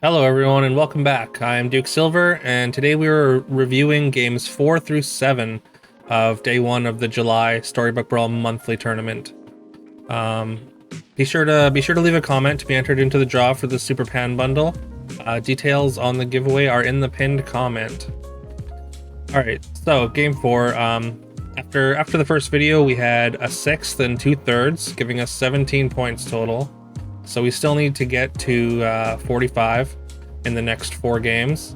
Hello everyone and welcome back. I am Duke Silver and today we are reviewing games 4 through 7 of day 1 of the July Storybook Brawl monthly tournament. Be sure to leave a comment to be entered into the draw for the Super Pan bundle. Details on the giveaway are in the pinned comment. Alright, so game 4. After the first video we had a 6th and 2/3, giving us 17 points total. So we still need to get to 45 in the next 4 games.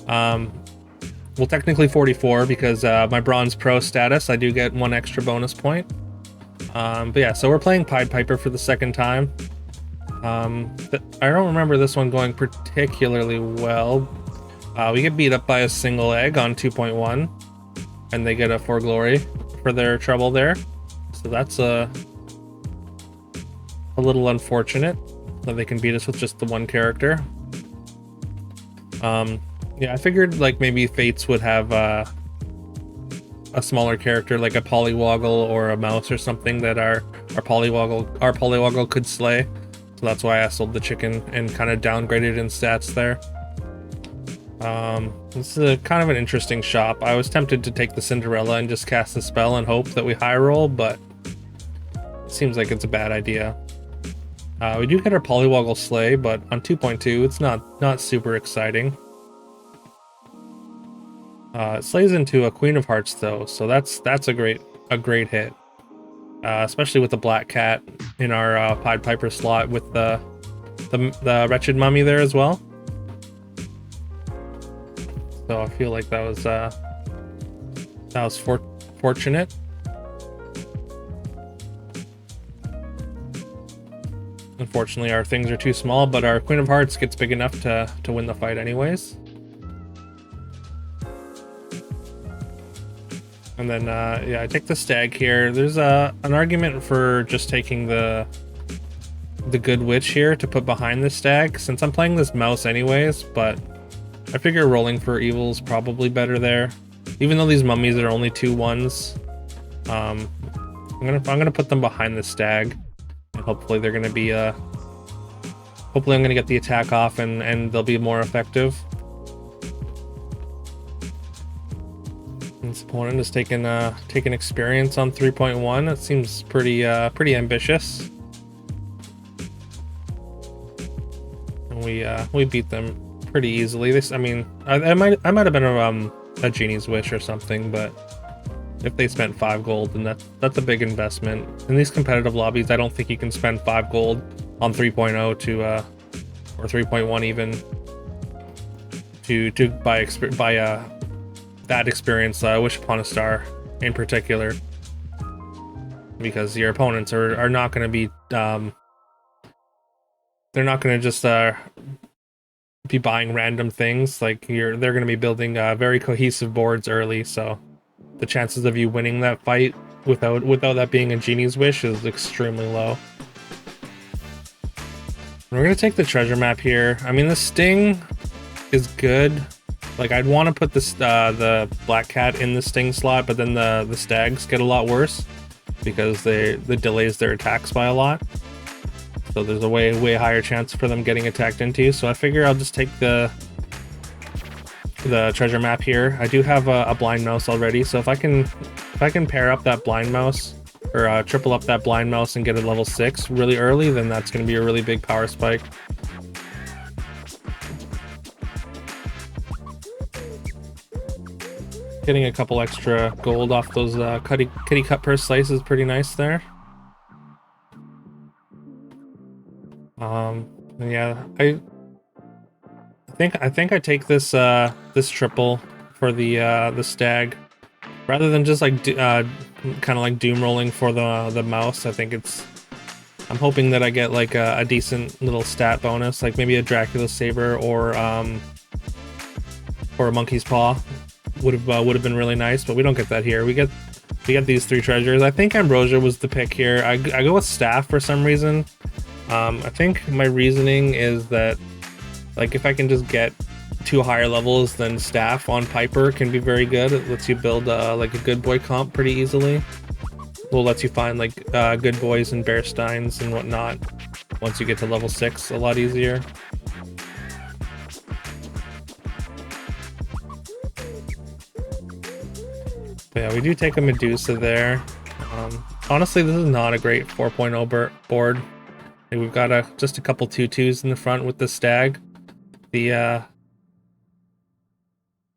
Well, technically 44 because my Bronze Pro status, I do get 1 extra bonus point. But yeah, so we're playing Pied Piper for the second time. I don't remember this one going particularly well. We get beat up by a single egg on 2.1, and they get a 4 glory for their trouble there. So that's a little unfortunate that they can beat us with just the 1 character. Yeah, I figured like maybe Fates would have a smaller character like a Polywoggle or a mouse or something that our Polywoggle could slay. So that's why I sold the chicken and kind of downgraded in stats there. This is kind of an interesting shop. I was tempted to take the Cinderella and just cast the spell and hope that we high roll, but it seems like it's a bad idea. We do get our Polywoggle slay, but on 2.2 it's not super exciting. It slays into a Queen of Hearts though, so that's a great hit. Especially with the Black Cat in our Pied Piper slot with the Wretched Mummy there as well. So I feel like that was fortunate. Unfortunately, our things are too small, but our Queen of Hearts gets big enough to win the fight anyways. And then, yeah, I take the stag here. There's an argument for just taking the good witch here to put behind the stag, since I'm playing this mouse anyways, but I figure rolling for evil is probably better there. Even though these mummies are only 2/1s, I'm gonna put them behind the stag. And hopefully they're gonna be hopefully I'm gonna get the attack off and they'll be more effective. This opponent is taking experience on 3.1. It seems pretty ambitious. And we beat them pretty easily. I mean, I might have been a Genie's Wish or something, but if they spent 5 gold, then that's a big investment. In these competitive lobbies, I don't think you can spend 5 gold on 3.0 to or 3.1 even to buy that experience. Wish Upon a Star in particular, because your opponents are not going to be they're not going to just be buying random things. Like they're going to be building very cohesive boards early, so the chances of you winning that fight without that being a Genie's Wish is extremely low. We're gonna take the treasure map here. I mean, the sting is good. Like, I'd want to put this the Black Cat in the sting slot, but then the stags get a lot worse because it delays their attacks by a lot. So there's a way higher chance for them getting attacked into. So I figure I'll just take the treasure map here. I do have a blind mouse already, so if I can pair up that blind mouse or triple up that blind mouse and get a level 6 really early, then that's going to be a really big power spike. Getting a couple extra gold off those kitty cut purse slices is pretty nice there. Yeah, I think I take this this triple for the stag rather than just like kind of like doom rolling for the mouse. I think I'm hoping that I get like a decent little stat bonus, like maybe a Dracula Saber or a Monkey's Paw would have been really nice, but we don't get that here. We get these 3 treasures. I think Ambrosia was the pick here. I go with Staff for some reason. I think my reasoning is that, like, if I can just get 2 higher levels, then Staff on Piper can be very good. It lets you build like a good boy comp pretty easily. Well, lets you find like good boys and bear steins and whatnot once you get to level 6 a lot easier. So yeah, we do take a Medusa there. Honestly, this is not a great 4.0 board. We've got just a couple 2/2s in the front with the stag. The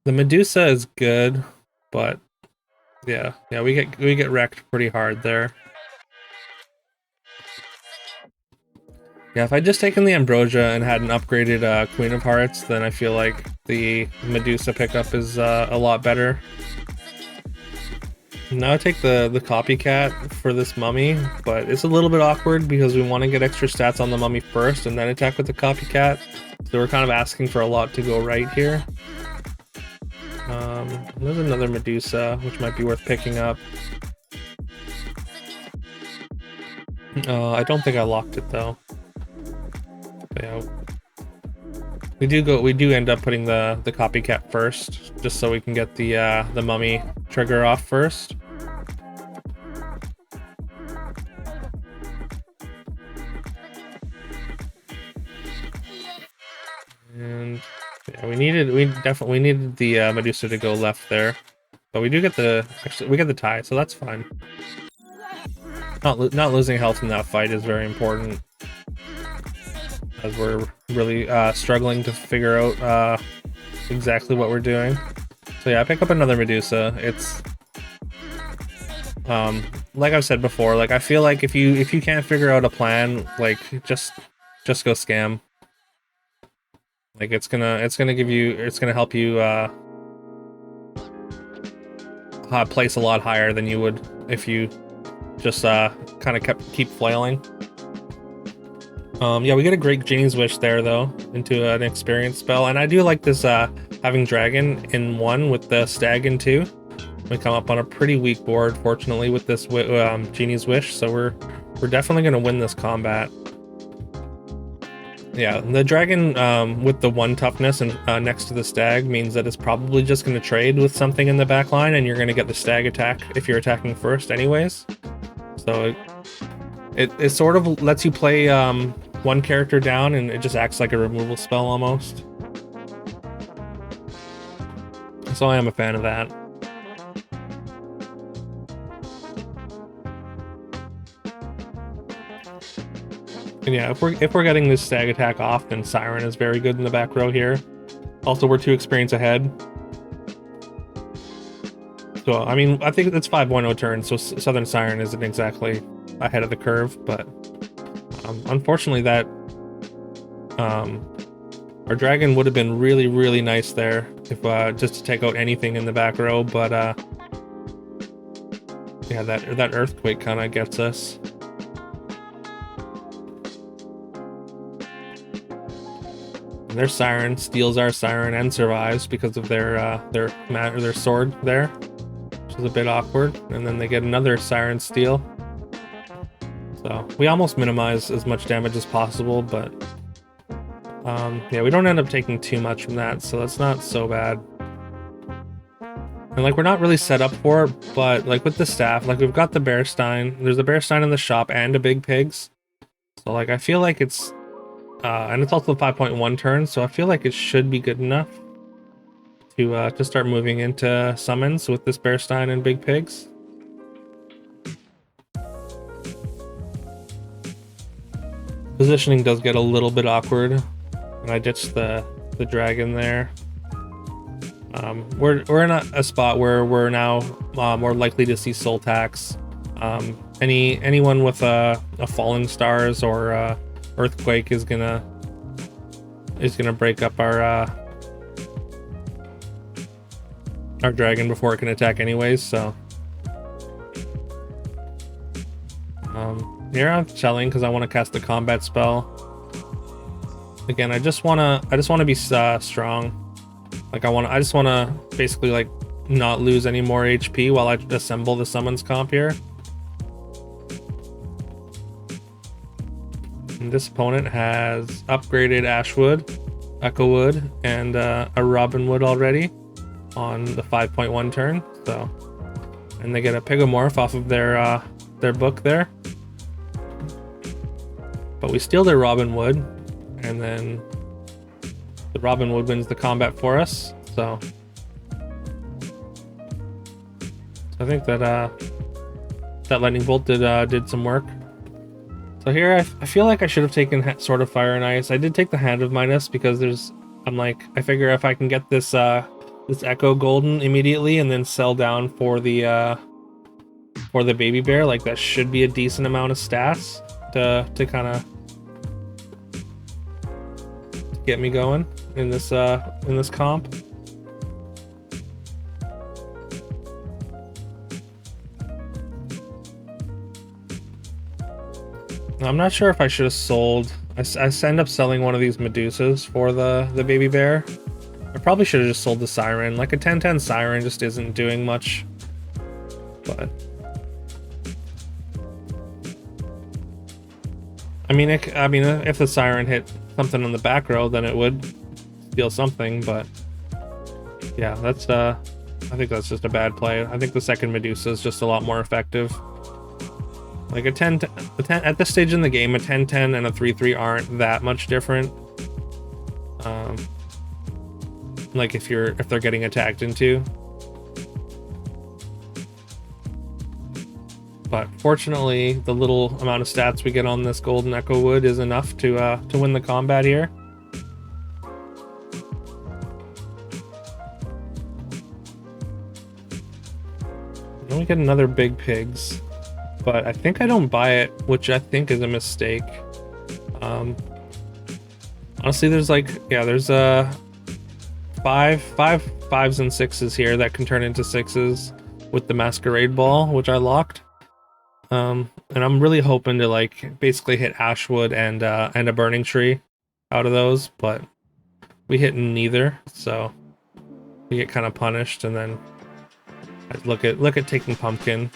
Medusa is good, but yeah, we get wrecked pretty hard there. Yeah, if I'd just taken the Ambrosia and had an upgraded Queen of Hearts, then I feel like the Medusa pickup is a lot better. Now I take the copycat for this mummy, but it's a little bit awkward because we want to get extra stats on the mummy first and then attack with the copycat. So we're kind of asking for a lot to go right here. There's another Medusa, which might be worth picking up. I don't think I locked it though. But yeah, we do end up putting the copycat first, just so we can get the mummy trigger off first. And yeah, we definitely needed the Medusa to go left there, but we do get we get the tie, so that's fine. Not losing health in that fight is very important, as we're really struggling to figure out exactly what we're doing. So yeah, I pick up another Medusa. It's like I've said before, like I feel like if you can't figure out a plan, like just go scam. Like it's gonna help you place a lot higher than you would if you just kind of keep flailing. Yeah, we get a great Genie's Wish there though into an experience spell, and I do like this having Dragon in 1 with the Stag in 2. We come up on a pretty weak board, fortunately, with this Genie's Wish, so we're definitely gonna win this combat. Yeah, the Dragon with the 1 toughness and next to the Stag means that it's probably just going to trade with something in the back line, and you're going to get the Stag attack if you're attacking first anyways. So it sort of lets you play 1 character down, and it just acts like a removal spell almost. So I am a fan of that. And yeah, if we're getting this Stag attack off, then Siren is very good in the back row here. Also, we're 2 experience ahead. So, I mean, I think it's 5.0 turns, so Southern Siren isn't exactly ahead of the curve, but unfortunately that our Dragon would have been really, really nice there if just to take out anything in the back row, but yeah, that Earthquake kind of gets us. And their Siren steals our Siren and survives because of their sword there, which is a bit awkward. And then they get another Siren steal. So we almost minimize as much damage as possible, but yeah, we don't end up taking too much from that, so that's not so bad. And like, we're not really set up for it, but like with the staff, like we've got the Bearstein. There's a Bearstein in the shop and a Big Pigs. So like, I feel like it's and it's also 5.1 turn, so I feel like it should be good enough to start moving into summons with this Bearstein and Big Pigs. Positioning does get a little bit awkward, and I ditched the dragon there. We're in a spot where we're now more likely to see soul tax. Anyone with a fallen stars or Earthquake is gonna break up our dragon before it can attack anyways, so here I'm shelling because I want to cast the combat spell. Again, I just want to be strong. Like I just want to basically like not lose any more HP while I assemble the summons comp here. And this opponent has upgraded Ashwood, Echowood, and a Robinwood already on the 5.1 turn. So, and they get a Pigomorph off of their book there. But we steal their Robinwood, and then the Robinwood wins the combat for us. So I think that that lightning bolt did some work. So here I feel like I should have taken Sword of Fire and Ice. I did take the Hand of Midas because I figure if I can get this this Echo Golden immediately and then sell down for the baby bear, like that should be a decent amount of stats to kind of get me going in this comp. I'm not sure if I should have sold. I end up selling one of these Medusas for the baby bear. I probably should have just sold the Siren. Like a 10/10 Siren just isn't doing much. But I mean, if the Siren hit something on the back row, then it would steal something. But yeah, that's I think that's just a bad play. I think the second Medusa is just a lot more effective. Like a 10 at this stage in the game, a 10/10 and a 3/3 aren't that much different. Like if they're getting attacked into. But fortunately, the little amount of stats we get on this golden Echo Wood is enough to win the combat here. Then we get another big pigs. But I think I don't buy it, which I think is a mistake. Honestly, there's there's five fives and sixes here that can turn into sixes with the Masquerade Ball, which I locked. And I'm really hoping to like basically hit Ashwood and a Burning Tree out of those, but we hit neither, so we get kind of punished. And then I look at taking Pumpkin,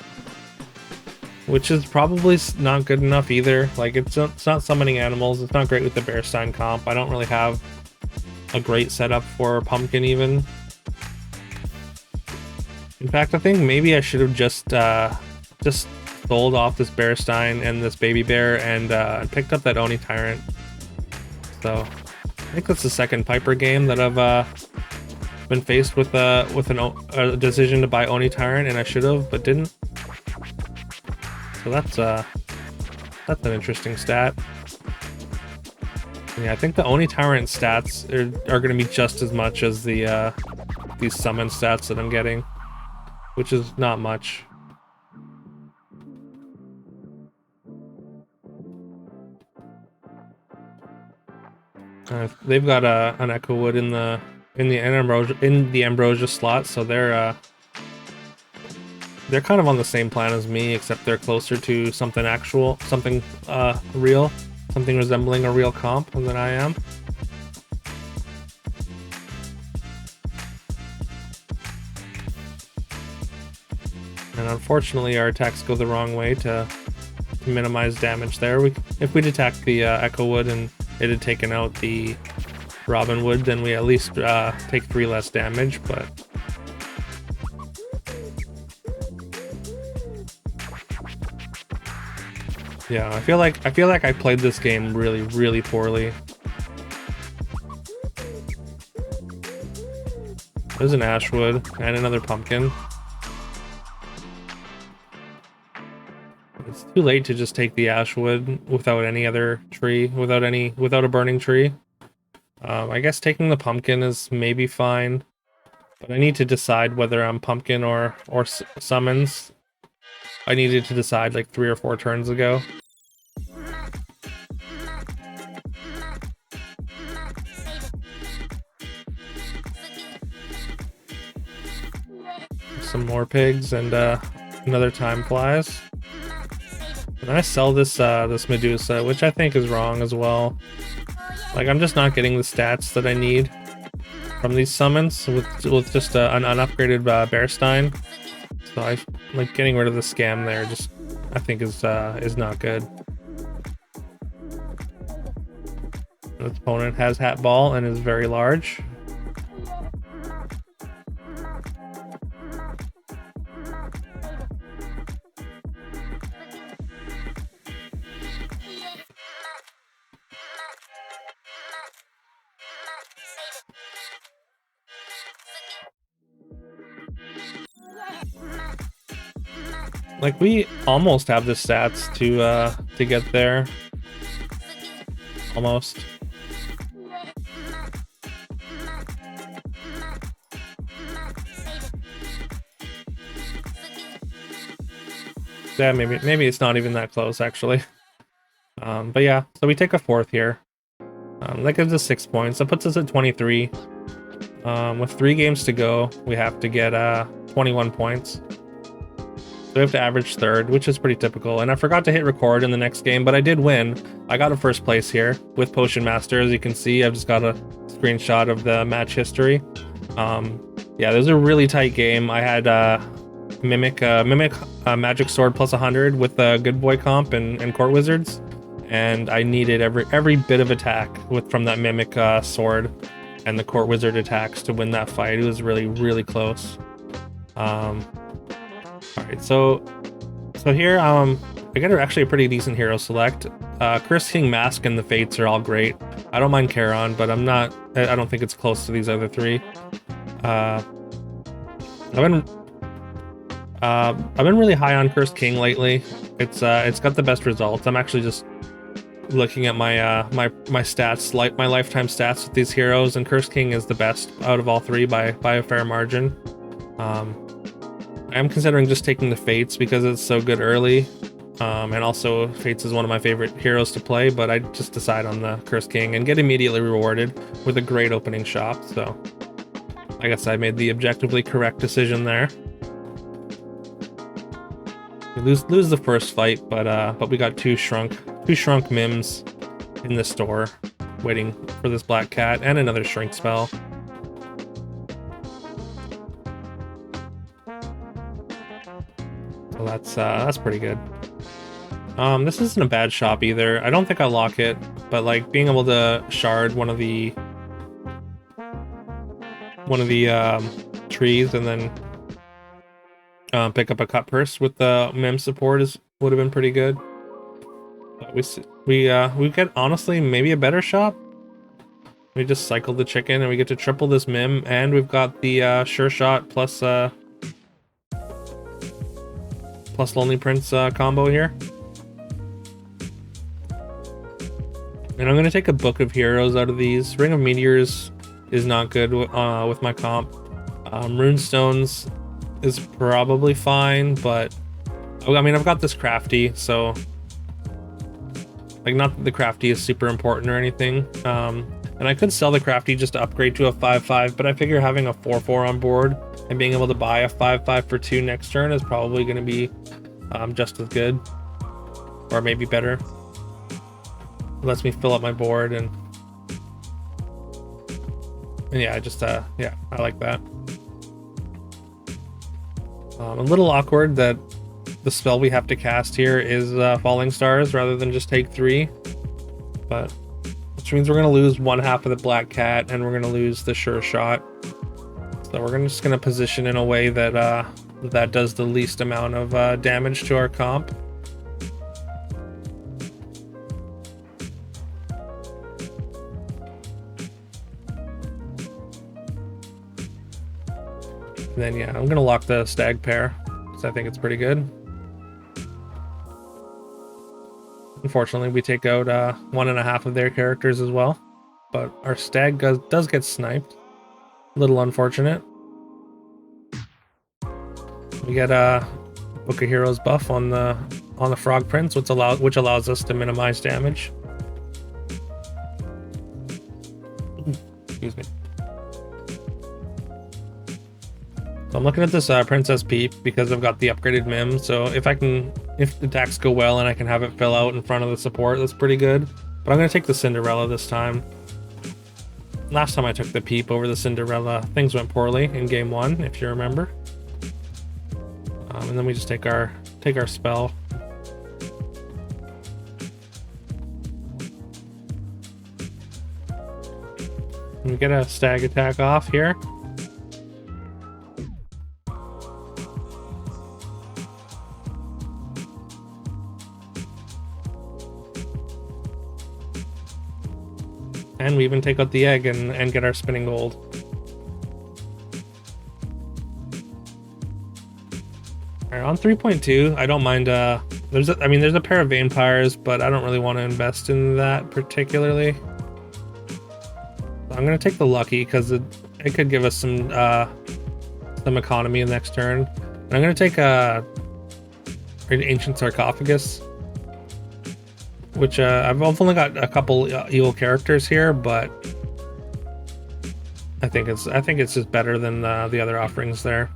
which is probably not good enough either. Like it's not summoning animals. It's not great with the Bearstein comp. I don't really have a great setup for Pumpkin even. In fact, I think maybe I should have just sold off this Bearstein and this baby bear and picked up that Oni Tyrant. So I think that's the second Piper game that I've been faced with a decision to buy Oni Tyrant, and I should have but didn't. So that's an interesting stat. Yeah, I think the Oni Tyrant stats are going to be just as much as the these summon stats that I'm getting, which is not much. They've got an Echo Wood in the Ambrosia slot, so they're kind of on the same plan as me, except they're closer to something real, something resembling a real comp than I am. And unfortunately, our attacks go the wrong way to minimize damage there. If we'd attacked the Echo Wood and it had taken out the Robin Wood, then we at least take 3 less damage, but yeah, I feel like I played this game really, really poorly. There's an Ashwood and another Pumpkin. It's too late to just take the Ashwood without any other tree, without a burning tree. I guess taking the Pumpkin is maybe fine, but I need to decide whether I'm Pumpkin or summons. I needed to decide like 3 or 4 turns ago. Some more pigs and another time flies. And I sell this this Medusa, which I think is wrong as well. Like I'm just not getting the stats that I need from these summons with just an unupgraded Bearstein. So I like getting rid of the scam there. Just I think is not good. The opponent has Hat Ball and is very large. Like, we almost have the stats to get there. Almost. Yeah, maybe it's not even that close, actually. But yeah, so we take a 4th here. That gives us 6 points. That puts us at 23. With 3 games to go, we have to get 21 points. So we have to average 3rd, which is pretty typical. And I forgot to hit record in the next game, but I did win. I got a 1st place here with Potion Master. As you can see, I've just got a screenshot of the match history. Yeah, this was a really tight game. I had Mimic Magic Sword plus 100 with the Good Boy comp and Court Wizards, and I needed every bit of attack from that Mimic Sword and the Court Wizard attacks to win that fight. It was really close. All right, so here I got actually a pretty decent hero select. Curse King Mask and the Fates are all great. I don't mind Charon, but I don't think it's close to these other 3. I've been really high on Cursed King lately. It's got the best results. I'm actually just looking at my my stats, like my lifetime stats with these heroes, and Cursed King is the best out of all 3 by a fair margin. I'm considering just taking the Fates because it's so good early, and also Fates is one of my favorite heroes to play, but I just decide on the Cursed King and get immediately rewarded with a great opening shop, so I guess I made the objectively correct decision there. We lose the first fight, but we got two shrunk Mims in the store waiting for this Black Cat and another shrink spell. So that's pretty good. This isn't a bad shop either. I don't think I lock it, but like being able to shard one of the trees and then pick up a cut purse with the Mim support would have been pretty good. But we get honestly maybe a better shop. We just cycled the chicken and we get to triple this Mim, and we've got the Sure Shot plus Lonely Prince combo here. And I'm gonna take a Book of Heroes out of these. Ring of Meteors is not good with my comp. Runestones is probably fine, but I mean I've got this Crafty, so like not that the Crafty is super important or anything. And I could sell the Crafty just to upgrade to a 5/5, but I figure having a 4/4 on board and being able to buy a 5/5 for 2 next turn is probably going to be just as good, or maybe better. It lets me fill up my board, and yeah, yeah, I like that. A little awkward that the spell we have to cast here is Falling Stars rather than just take 3, but which means we're going to lose 1/2 of the Black Cat and we're going to lose the Sure Shot. So we're just going to position in a way that that does the least amount of damage to our comp. And then yeah, I'm going to lock the Stag pair because I think it's pretty good. Unfortunately, we take out 1.5 of their characters as well, but our Stag does get sniped. A little unfortunate. We get a Book of Heroes buff on the Frog Prince, which allows us to minimize damage. Excuse me. So I'm looking at this Princess Peep because I've got the upgraded Mim, so if the attacks go well and I can have it fill out in front of the support, that's pretty good. But I'm going to take the Cinderella this time. Last time I took the Peep over the Cinderella, things went poorly in game 1, if you remember. And then we just take our spell. And we get a Stag attack off here. And we even take out the egg and get our spinning gold. All right, on 3.2, I don't mind. There's a pair of vampires, but I don't really want to invest in that particularly. So I'm gonna take the lucky because it could give us some economy in the next turn. And I'm gonna take an ancient sarcophagus, which I've only got a couple evil characters here, but I think it's just better than the other offerings there.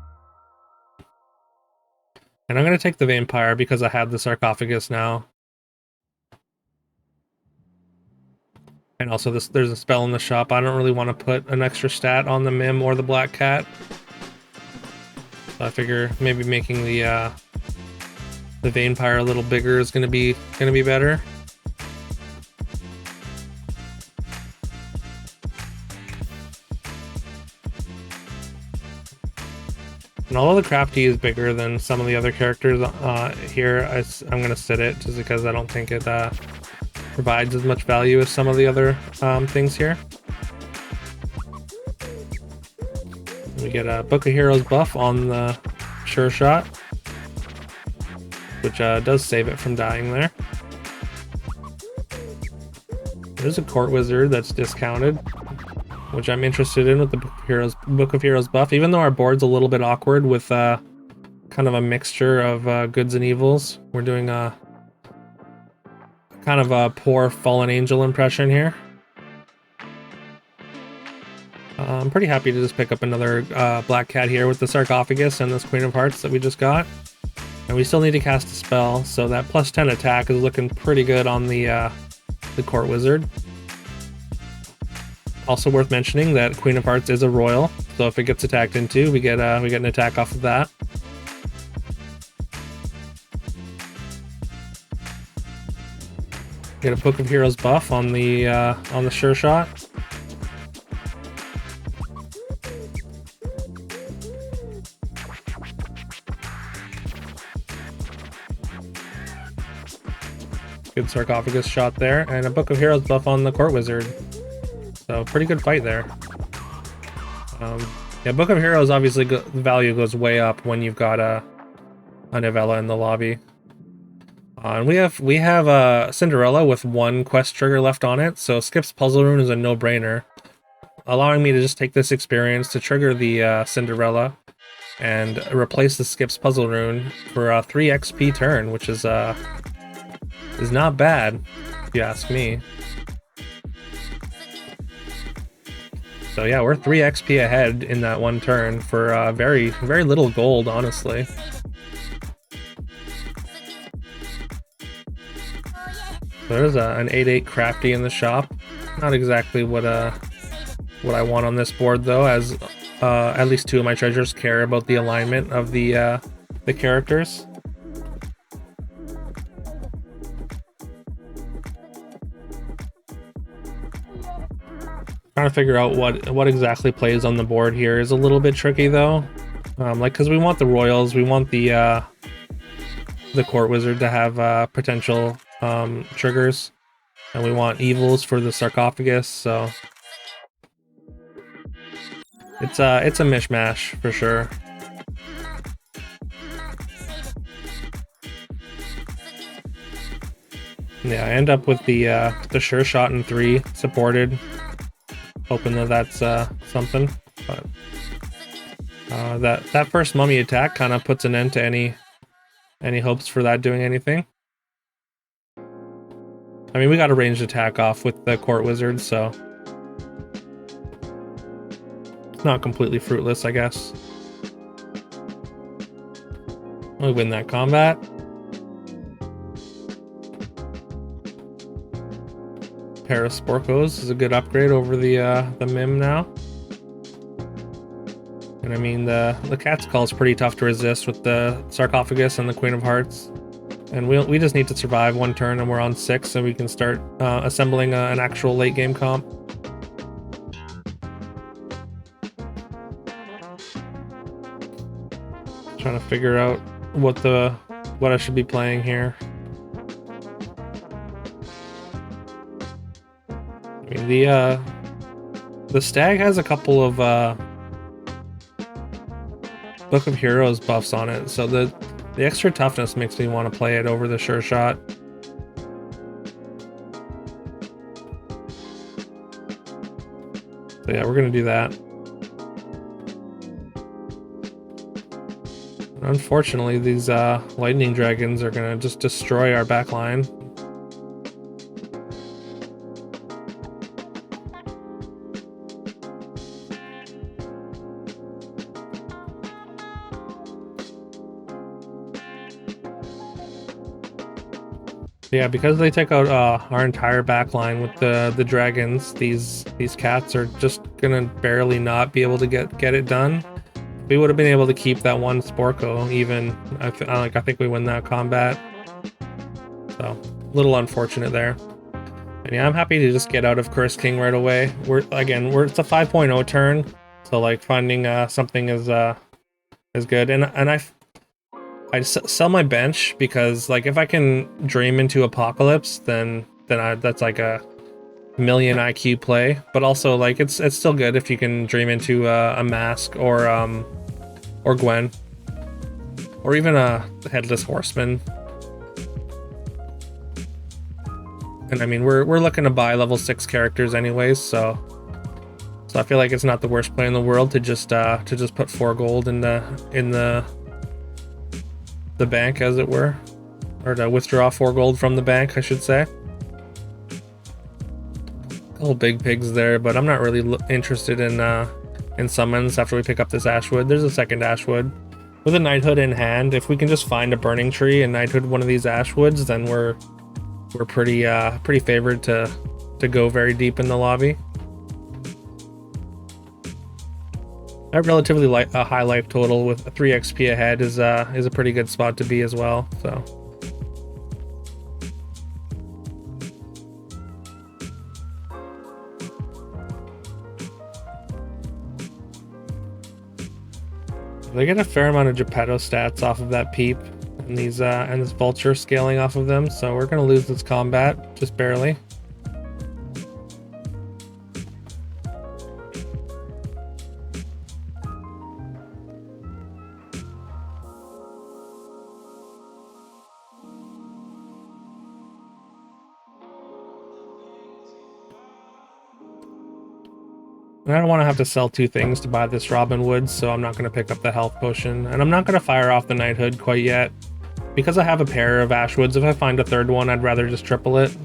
And I'm gonna take the vampire because I have the sarcophagus now. And also there's a spell in the shop. I don't really want to put an extra stat on the Mim or the Black Cat. So I figure maybe making the vampire a little bigger is gonna be better. And although the crafty is bigger than some of the other characters here, I'm gonna sit it just because I don't think it provides as much value as some of the other things here. We get a Book of Heroes buff on the Sure Shot, which does save it from dying there. There's a Court Wizard that's discounted, which I'm interested in with the Book of Heroes buff, even though our board's a little bit awkward with kind of a mixture of goods and evils. We're doing a kind of a poor Fallen Angel impression here. I'm pretty happy to just pick up another Black Cat here with the sarcophagus and this Queen of Hearts that we just got. And we still need to cast a spell, so that plus 10 attack is looking pretty good on the Court Wizard. Also worth mentioning that Queen of Hearts is a royal, so if it gets attacked into, we get an attack off of that. Get a Book of Heroes buff on the Sure Shot. Good sarcophagus shot there, and a Book of Heroes buff on the Court Wizard. So pretty good fight there. Yeah, Book of Heroes obviously the value goes way up when you've got a novella in the lobby. And we have Cinderella with one quest trigger left on it, so Skip's Puzzle Rune is a no-brainer, allowing me to just take this experience to trigger the Cinderella and replace the Skip's Puzzle Rune for a 3 XP turn, which is not bad, if you ask me. So yeah, we're 3 XP ahead in that one turn for very, very little gold, honestly. There's an 8/8 crafty in the shop. Not exactly what I want on this board though, as at least 2 of my treasures care about the alignment of the characters. Trying to figure out what exactly plays on the board here is a little bit tricky though. Like, because we want the royals, we want the Court Wizard to have potential triggers, and we want evils for the sarcophagus, so it's a mishmash for sure. Yeah, I end up with the Sure Shot in 3 supported, hoping that's something, but that first mummy attack kind of puts an end to any hopes for that doing anything. I mean, we got a ranged attack off with the Court Wizard, so it's not completely fruitless, I guess. We win that combat. Pair of Sporkos is a good upgrade over the Mim now. And I mean, the Cat's Call is pretty tough to resist with the sarcophagus and the Queen of Hearts. And we just need to survive one turn, and we're on 6, so we can start assembling an actual late game comp. Trying to figure out what I should be playing here. I mean, the Stag has a couple of Book of Heroes buffs on it, so the The extra toughness makes me want to play it over the sure shot. So yeah, we're gonna do that. Unfortunately, these lightning dragons are gonna just destroy our backline. Yeah, because they take out our entire backline with the dragons, these cats are just gonna barely not be able to get it done. We would have been able to keep that one Sporko even. I think we win that combat. So, a little unfortunate there. And yeah, I'm happy to just get out of Curse King right away. It's a 5.0 turn, so like finding something is good. And I sell my bench because like if I can dream into Apocalypse, then that's like a million IQ play. But also like it's still good if you can dream into a Mask or Gwen, or even a Headless Horseman. And I mean we're looking to buy level 6 characters anyways, so I feel like it's not the worst play in the world to just put 4 gold in the bank, as it were, or to withdraw 4 gold from the bank, I should say. A couple big pigs there, but I'm not really interested in summons after we pick up this Ashwood. There's a second Ashwood. With a Knighthood in hand, if we can just find a Burning Tree and Knighthood one of these Ashwoods, then we're pretty favored to go very deep in the lobby. That relatively a high life total with a 3 XP ahead is a pretty good spot to be as well. So. They get a fair amount of Geppetto stats off of that Peep and these and this Vulture scaling off of them, so we're gonna lose this combat just barely. And I don't want to have to sell 2 things to buy this Robin Wood, so I'm not going to pick up the health potion. And I'm not going to fire off the Knighthood quite yet. Because I have a pair of Ashwoods, if I find a third one, I'd rather just triple it.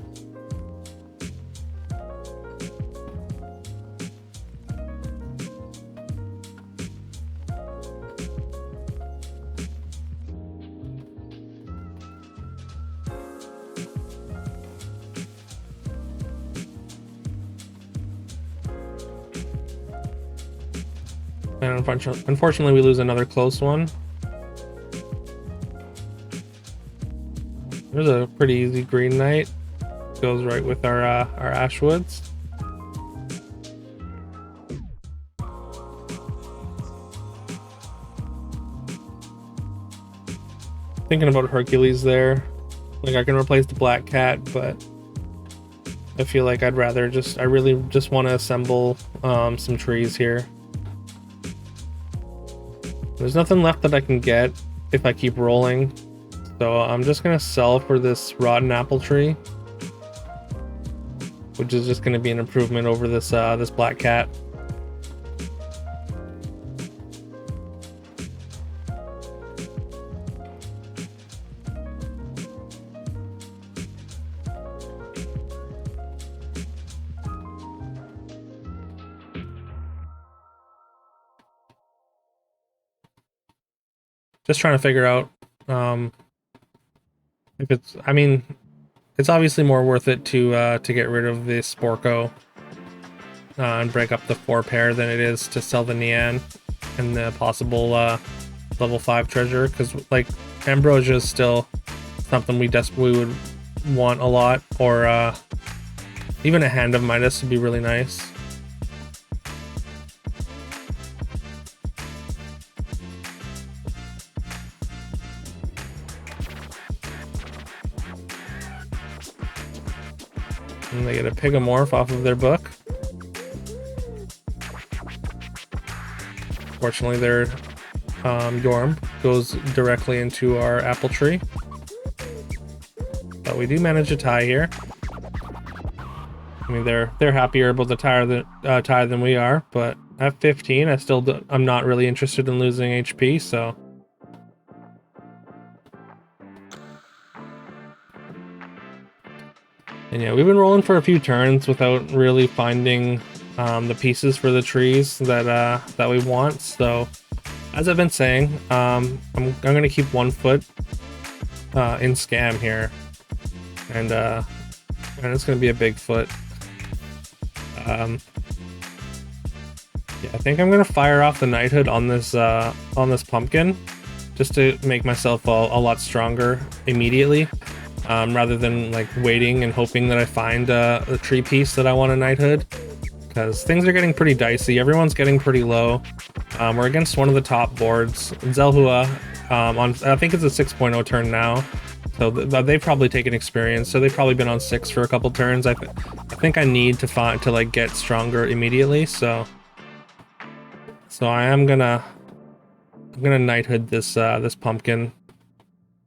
And unfortunately, we lose another close one. There's a pretty easy Green Knight. Goes right with our Ashwoods. Thinking about Hercules there. Like I can replace the Black Cat, but I feel like I really just want to assemble some trees here. There's nothing left that I can get if I keep rolling, so I'm just gonna sell for this Rotten Apple Tree, which is just gonna be an improvement over this this Black Cat. Just trying to figure out if it's. I mean, it's obviously more worth it to get rid of this Sporko and break up the 4 pair than it is to sell the Nian and the possible level 5 treasure, because like Ambrosia is still something we desperately would want a lot, or even a Hand of Midas would be really nice. And they get a Pigomorph off of their book. Fortunately, their Yorm goes directly into our apple tree. But we do manage a tie here. I mean, they're happier about the tie than we are, but at 15, I'm not really interested in losing HP, so. And yeah, we've been rolling for a few turns without really finding the pieces for the trees that we want. So, as I've been saying, I'm gonna keep 1 foot in scam here, and it's gonna be a big foot. Yeah, I think I'm gonna fire off the knighthood on this pumpkin, just to make myself a lot stronger immediately. Rather than like waiting and hoping that I find a tree piece that I want a knighthood, because things are getting pretty dicey. Everyone's getting pretty low. We're against one of the top boards, Zelhua. I think it's a 6.0 turn now, so they've probably taken experience. So they've probably been on 6 for a couple turns. I think I need to like get stronger immediately. So I'm gonna knighthood this pumpkin.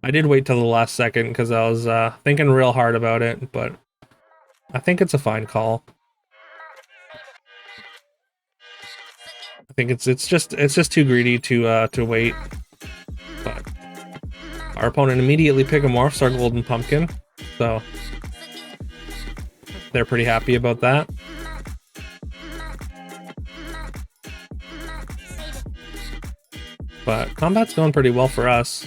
I did wait till the last second because I was thinking real hard about it, but I think it's a fine call. I think it's just too greedy to wait. But our opponent immediately Pickamorphs our golden pumpkin, so they're pretty happy about that. But combat's going pretty well for us.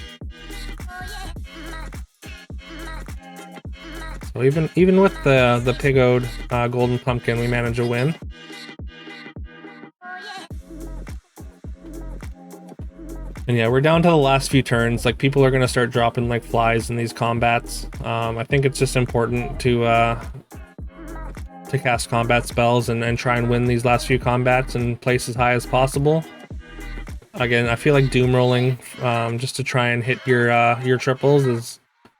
So even with the Pigode golden pumpkin, we manage a win. And yeah, we're down to the last few turns. Like, people are gonna start dropping like flies in these combats. I think it's just important to cast combat spells and try and win these last few combats and place as high as possible. Again, I feel like doom rolling just to try and hit your triples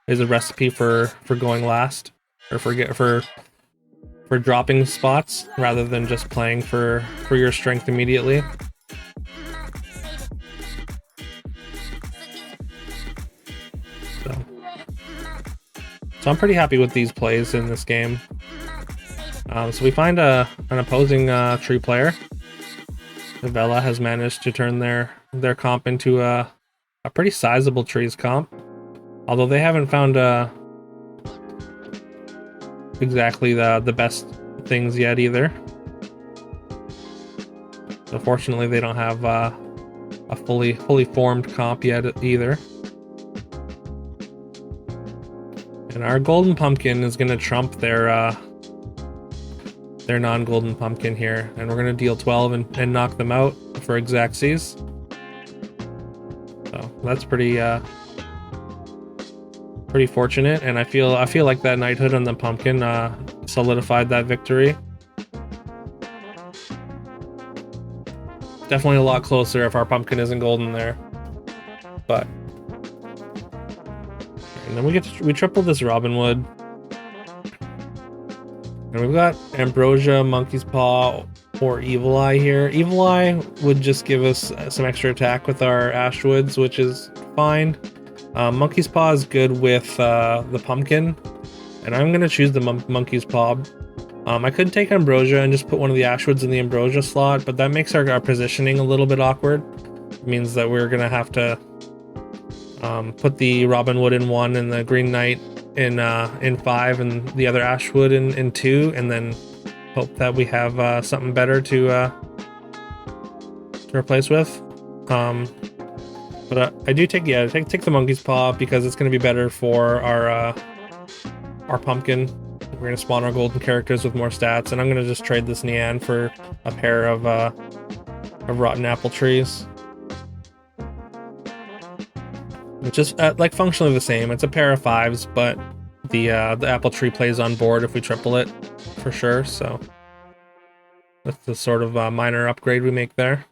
is a recipe for going last, or for dropping spots rather than just playing for your strength immediately. So I'm pretty happy with these plays in this game. So we find an opposing tree player. Vela has managed to turn their comp into a pretty sizable trees comp. Although they haven't found exactly the best things yet either. So fortunately they don't have a fully formed comp yet either. And our golden pumpkin is gonna trump their non-golden pumpkin here, and we're gonna deal 12 and knock them out for Xaxes. So that's pretty fortunate, and I feel like that knighthood on the pumpkin solidified that victory. Definitely a lot closer if our pumpkin isn't golden there, but. And then we triple this Robin Wood. And we've got Ambrosia, Monkey's Paw, or Evil Eye here. Evil Eye would just give us some extra attack with our Ashwoods, which is fine. Monkey's Paw is good with the pumpkin, and I'm gonna choose the Monkey's Paw. I could take Ambrosia and just put one of the Ashwoods in the Ambrosia slot, but that makes our positioning a little bit awkward. It means that we're gonna have to put the Robin Wood in 1 and the Green Knight in 5 and the other Ashwood in 2, and then hope that we have something better to replace with. But I do take the Monkey's Paw because it's going to be better for our pumpkin. We're going to spawn our golden characters with more stats, and I'm going to just trade this Nian for a pair of rotten apple trees. Which is like functionally the same. It's a pair of 5s, but the apple tree plays on board if we triple it, for sure. So that's the sort of minor upgrade we make there.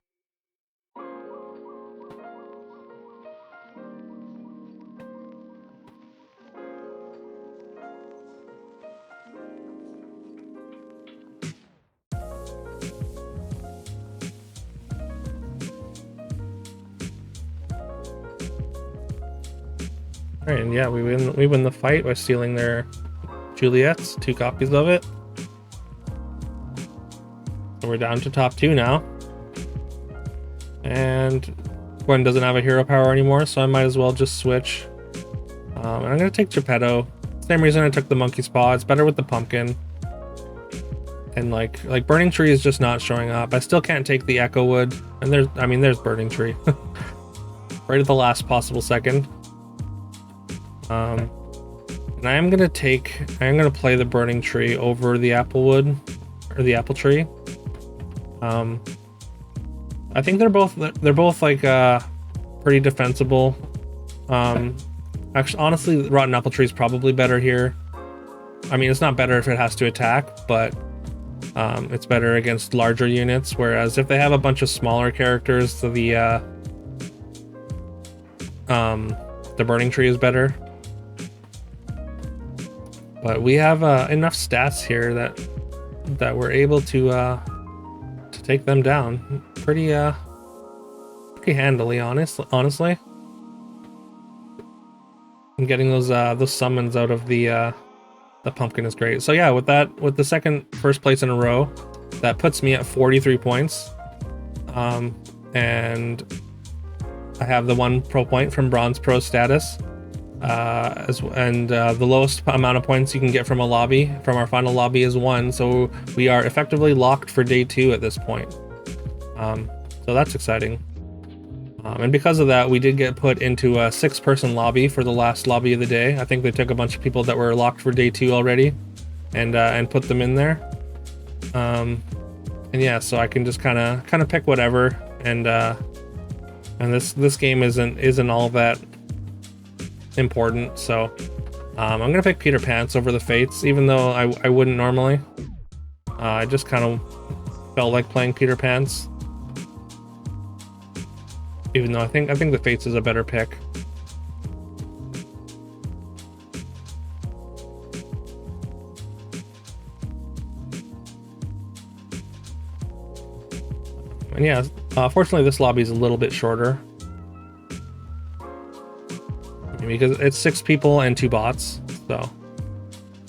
All right, and yeah, we win the fight by stealing their Juliets, 2 copies of it. So we're down to top 2 now. And Gwen doesn't have a hero power anymore, so I might as well just switch. And I'm gonna take Geppetto. Same reason I took the monkey paw. It's better with the pumpkin. And like Burning Tree is just not showing up. I still can't take the Echo Wood. And there's Burning Tree. Right at the last possible second. And I am gonna play the Burning Tree over the Apple Wood or the Apple Tree. I think they're both like pretty defensible. Actually, honestly, Rotten Apple Tree is probably better here. I mean, it's not better if it has to attack, but it's better against larger units. Whereas if they have a bunch of smaller characters, the Burning Tree is better. But we have enough stats here that we're able to take them down pretty handily, honestly. And getting those summons out of the pumpkin is great. So yeah, with the first place in a row, that puts me at 43 points. And I have the 1 pro point from Bronze Pro status. The lowest amount of points you can get from our final lobby is 1, so we are effectively locked for day 2 at this point. So that's exciting. And because of that, we did get put into a 6-person lobby for the last lobby of the day. I think they took a bunch of people that were locked for day 2 already and put them in there. And yeah, so I can just kind of pick whatever, and this game isn't all that important, so I'm gonna pick Peter Pants over the Fates, even though I wouldn't normally. I just kind of felt like playing Peter Pants, even though I think the Fates is a better pick. And yeah, fortunately this lobby is a little bit shorter, because it's 6 people and 2 bots, so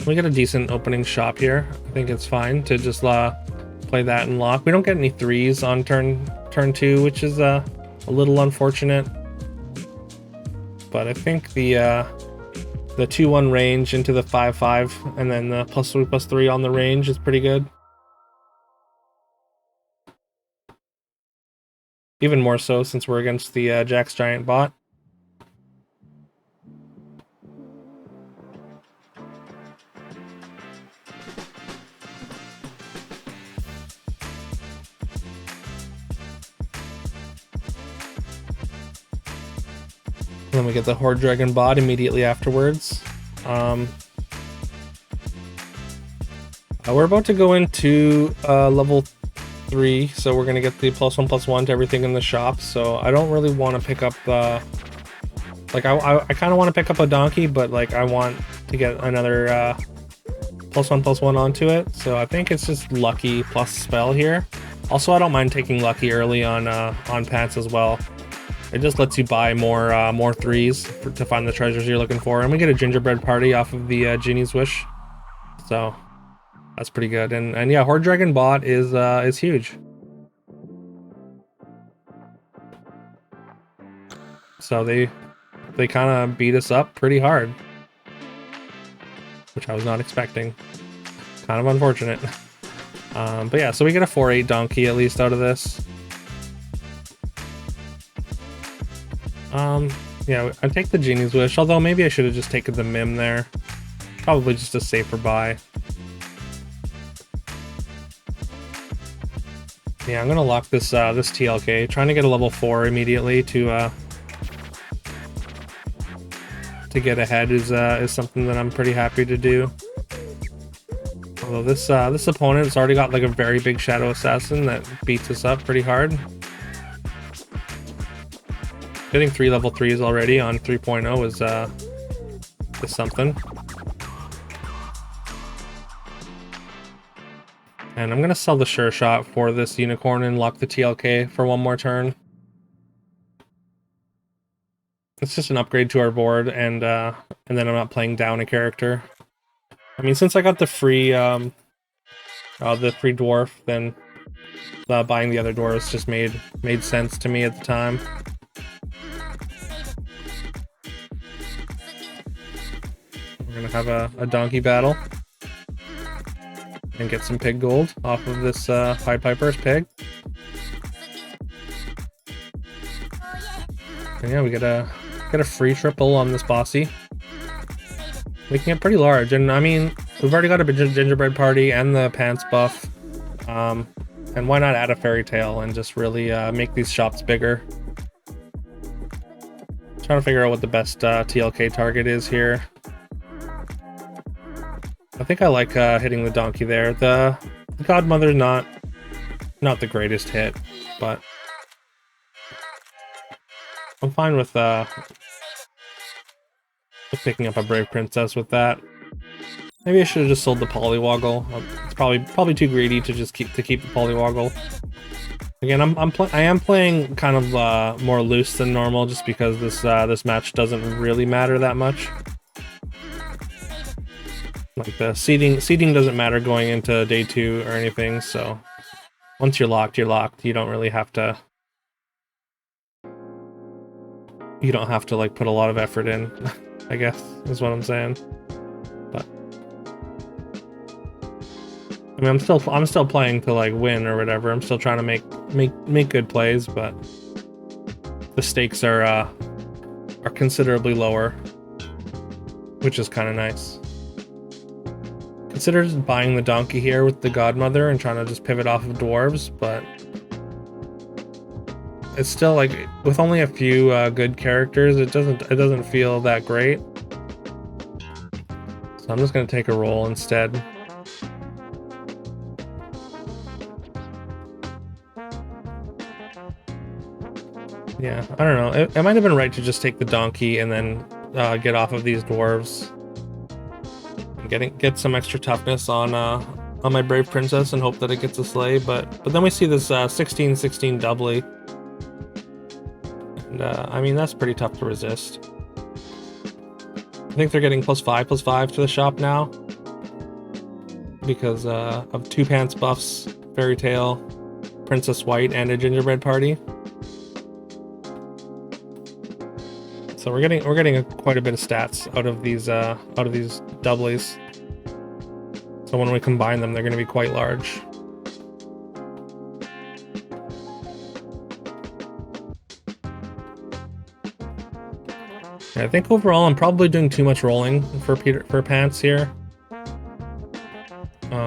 we get a decent opening shop here. I think it's fine to just play that and lock. We don't get any 3s on turn 2, which is a little unfortunate, but I think the 2-1 range into the 5-5 and then the +3/+3 on the range is pretty good. Even more so since we're against the Jax Giant bot. And then we get the Horde Dragon bot immediately afterwards. We're about to go into level 3, so we're gonna get the +1/+1 to everything in the shop. So I don't really want to pick up I kind of want to pick up a donkey, but like I want to get another +1/+1 onto it. So I think it's just lucky plus spell here. Also, I don't mind taking lucky early on Pants as well. It just lets you buy more 3s to find the treasures you're looking for, and we get a gingerbread party off of the Genie's Wish, so that's pretty good. And yeah, Horde Dragon bot is huge. So they kind of beat us up pretty hard, which I was not expecting. Kind of unfortunate. But yeah, so we get a 4/8 donkey at least out of this. Yeah, I take the Genie's Wish, although maybe I should have just taken the Mim there. Probably just a safer buy. Yeah, I'm gonna lock this this TLK, trying to get a level 4 immediately to get ahead is something that I'm pretty happy to do. Although this opponent has already got like a very big Shadow Assassin that beats us up pretty hard. Getting 3 level 3s already on 3.0 is something. And I'm gonna sell the Sure Shot for this Unicorn and lock the TLK for 1 more turn. It's just an upgrade to our board, and then I'm not playing down a character. I mean, since I got the free dwarf, then buying the other dwarves just made sense to me at the time. We're gonna have a donkey battle and get some pig gold off of this Pied Piper's pig. And yeah, we get a free triple on this bossy, making it pretty large. And I mean, we've already got a gingerbread party and the pants buff, and why not add a fairy tale and just really make these shops bigger. Trying to figure out what the best TLK target is here. I think I like hitting the donkey there. The godmother not the greatest hit, but I'm fine with picking up a brave princess with that. Maybe I should have just sold the polywoggle. It's probably too greedy to just keep the polywoggle. Again, I am playing kind of more loose than normal, just because this match doesn't really matter that much. Like the seeding doesn't matter going into day 2 or anything. So once you're locked, you're locked. You don't really have to. You don't have to like put a lot of effort in, I guess is what I'm saying. But I mean, I'm still playing to like win or whatever. I'm still trying to make good plays, but the stakes are considerably lower, which is kind of nice. Considered buying the donkey here with the godmother and trying to just pivot off of dwarves, but it's still like with only a few good characters, it doesn't feel that great. So I'm just gonna take a roll instead. Yeah, I don't know. It might have been right to just take the donkey and then get off of these dwarves. Get some extra toughness on my brave princess and hope that it gets a slay. But then we see this 16/16 doubly. And I mean, that's pretty tough to resist. I think they're getting +5/+5 to the shop now because of 2 pants buffs, fairy tale, princess white, and a gingerbread party. So we're getting quite a bit of stats out of these doublies. So when we combine them, they're going to be quite large. I think overall I'm probably doing too much rolling for pants here.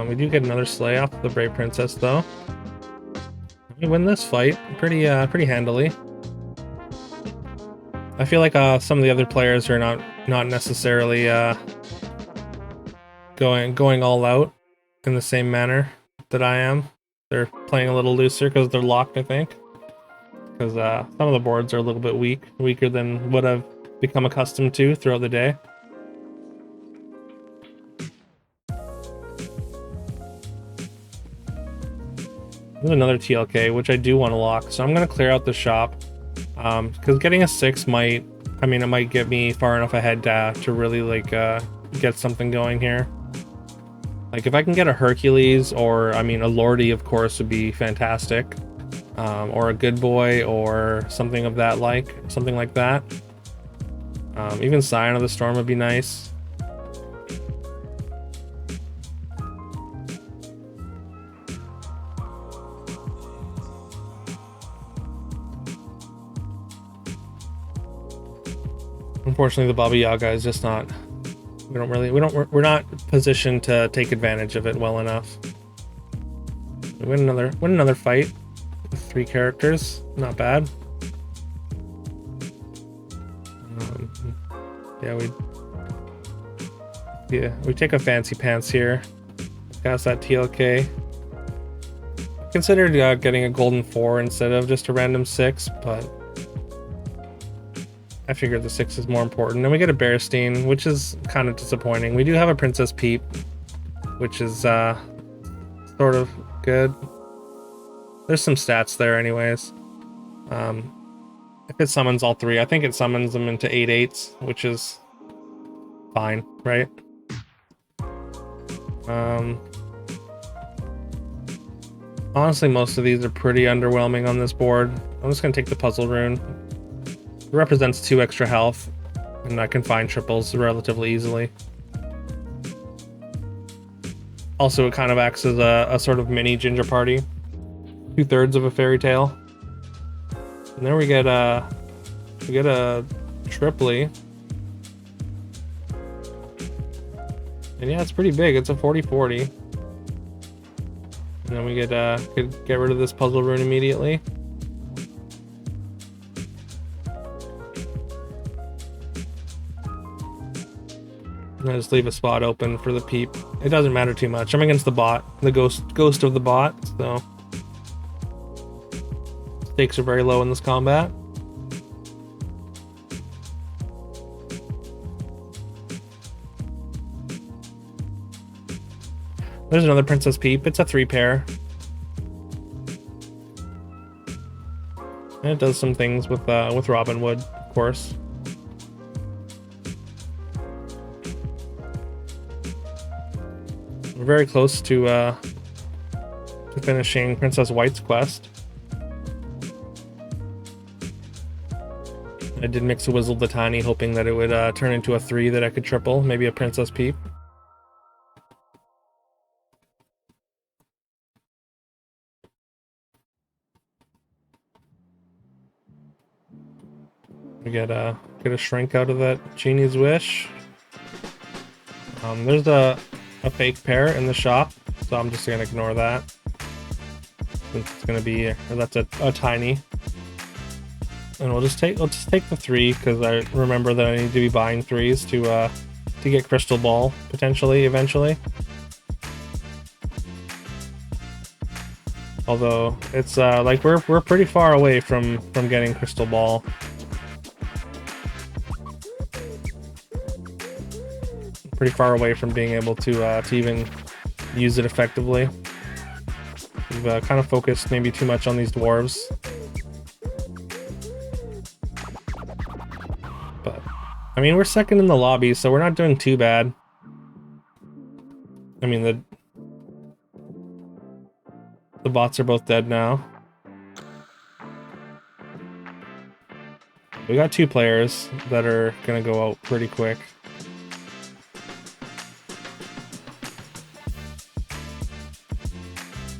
We do get another slay off the brave princess though. We win this fight pretty handily. I feel like some of the other players are not necessarily going all out in the same manner that I am. They're playing a little looser because they're locked, I think. Because some of the boards are a little bit weaker than what I've become accustomed to throughout the day. There's another TLK, which I do want to lock, so I'm going to clear out the shop. Because getting a 6 might get me far enough ahead to really like get something going here. Like if I can get a Hercules, or I mean a Lordy, of course, would be fantastic. Or a Good Boy, or something of that something like that. Even Scion of the Storm would be nice. Unfortunately, the Baba Yaga is just not. We're not positioned to take advantage of it well enough. We win another fight with 3 characters. Not bad. We take a fancy pants here. Got that TLK. Considered getting a golden 4 instead of just a random 6, but I figured the 6 is more important. Then we get a Bearstein, which is kind of disappointing. We do have a Princess Peep, which is sort of good. There's some stats there anyways. If it summons all three, I think it summons them into 8/8s, which is fine, right? Honestly, most of these are pretty underwhelming on this board. I'm just gonna take the puzzle rune. It represents 2 extra health, and I can find triples relatively easily. Also, it kind of acts as a sort of mini ginger party. 2/3 of a fairy tale. And there we get a triply. And yeah, it's pretty big. It's a 40/40. And then we could get rid of this puzzle rune immediately. And I just leave a spot open for the peep. It doesn't matter too much. I'm against the bot, the ghost of the bot, so stakes are very low in this combat. There's another Princess Peep. It's a 3-pair. And it does some things with Robin Wood, of course. We're very close to finishing Princess White's quest. I did mix a Wizzle the Tiny, hoping that it would turn into a 3 that I could triple, maybe a Princess Peep. We get a shrink out of that Genie's Wish. There's a fake pair in the shop, so I'm just gonna ignore that. It's gonna be that's a tiny, and we'll just take the 3 because I remember that I need to be buying 3s to get Crystal Ball potentially eventually. Although it's like we're pretty far away from getting Crystal Ball. Pretty far away from being able to even use it effectively. We've kind of focused maybe too much on these dwarves. But, I mean, we're second in the lobby, so we're not doing too bad. I mean, the bots are both dead now. We got 2 players that are gonna go out pretty quick.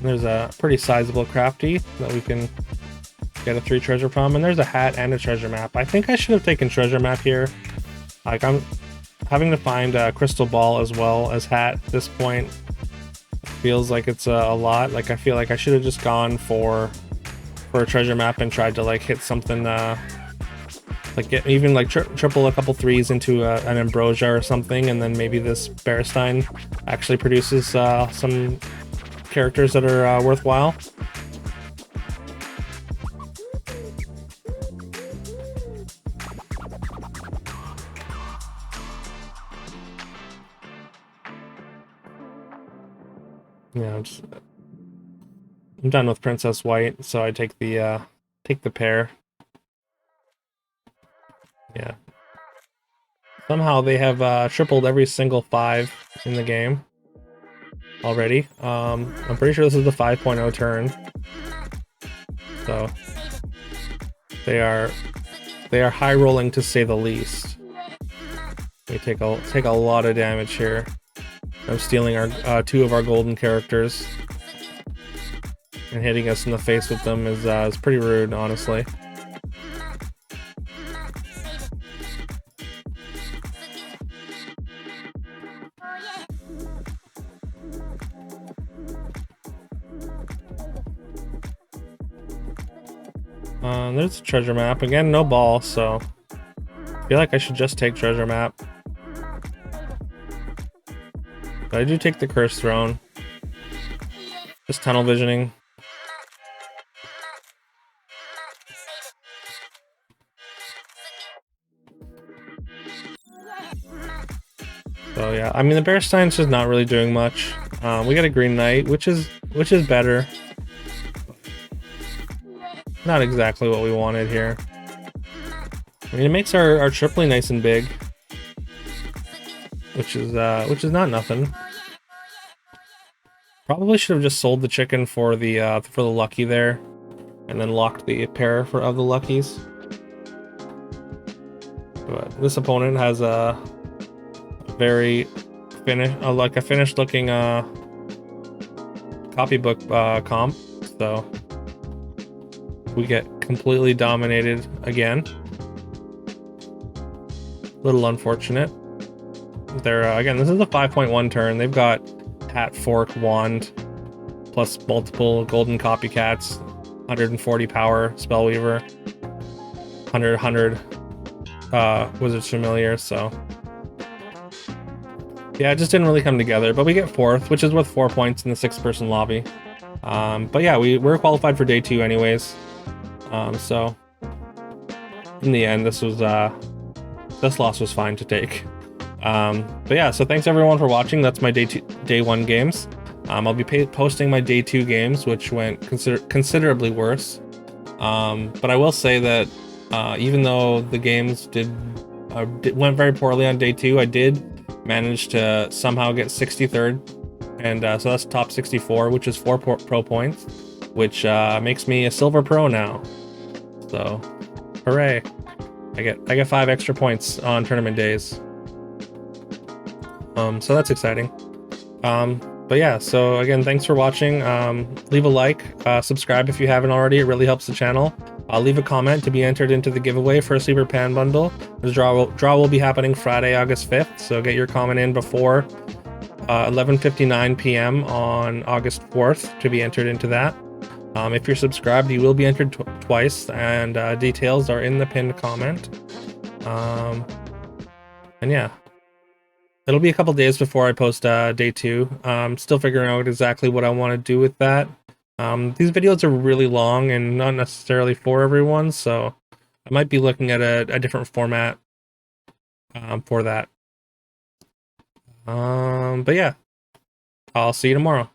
There's a pretty sizable crafty that we can get a 3 treasure from, and there's a hat and a treasure map. I think I should have taken treasure map here. Like, I'm having to find a crystal ball as well as hat at this point. Feels like it's a lot. Like, I feel like I should have just gone for a treasure map and tried to like hit something like get even like triple a couple 3s into an ambrosia or something, and then maybe this Bearstein actually produces some characters that are worthwhile. Yeah, I'm done with Princess White, so I take the pair. Yeah. Somehow they have tripled every single 5 in the game already. I'm pretty sure this is the 5.0 turn. So they are high rolling to say the least. We take a lot of damage here. I'm stealing our 2 of our golden characters, and hitting us in the face with them is pretty rude, honestly. There's a treasure map. Again, no ball, so I feel like I should just take treasure map. But I do take the Cursed Throne. Just tunnel visioning. So yeah, I mean the Bearstein's just not really doing much. We got a Green Knight, which is better. Not exactly what we wanted here. I mean, it makes our tripling nice and big, which is not nothing. Probably should have just sold the chicken for the lucky there, and then locked the pair of the luckies. But this opponent has a very finished looking copybook comp, so we get completely dominated again. Little unfortunate. They're again, this is a 5.1 turn. They've got hat, fork, wand, plus multiple golden copycats, 140 power spellweaver, 100 wizard's familiar. So yeah, it just didn't really come together. But we get 4th, which is worth 4 points in the 6-person lobby. But yeah, we're qualified for day 2 anyways. So in the end, this loss was fine to take. But yeah, so thanks everyone for watching. That's my day 1 games. I'll be posting my day 2 games, which went considerably worse. But I will say that even though the games went very poorly on day 2, I did manage to somehow get 63rd, and so that's top 64, which is 4 pro points, which makes me a silver pro now. So, hooray! I get 5 extra points on tournament days. So that's exciting. But yeah, so again, thanks for watching. Leave a like, subscribe if you haven't already. It really helps the channel. Leave a comment to be entered into the giveaway for a Sleeper Pan bundle. The draw will be happening Friday, August 5th, so get your comment in before 11:59 p.m. on August 4th to be entered into that. If you're subscribed, you will be entered twice, and details are in the pinned comment. And yeah. It'll be a couple days before I post day 2. Still figuring out exactly what I want to do with that. These videos are really long and not necessarily for everyone, so I might be looking at a different format for that. But yeah, I'll see you tomorrow.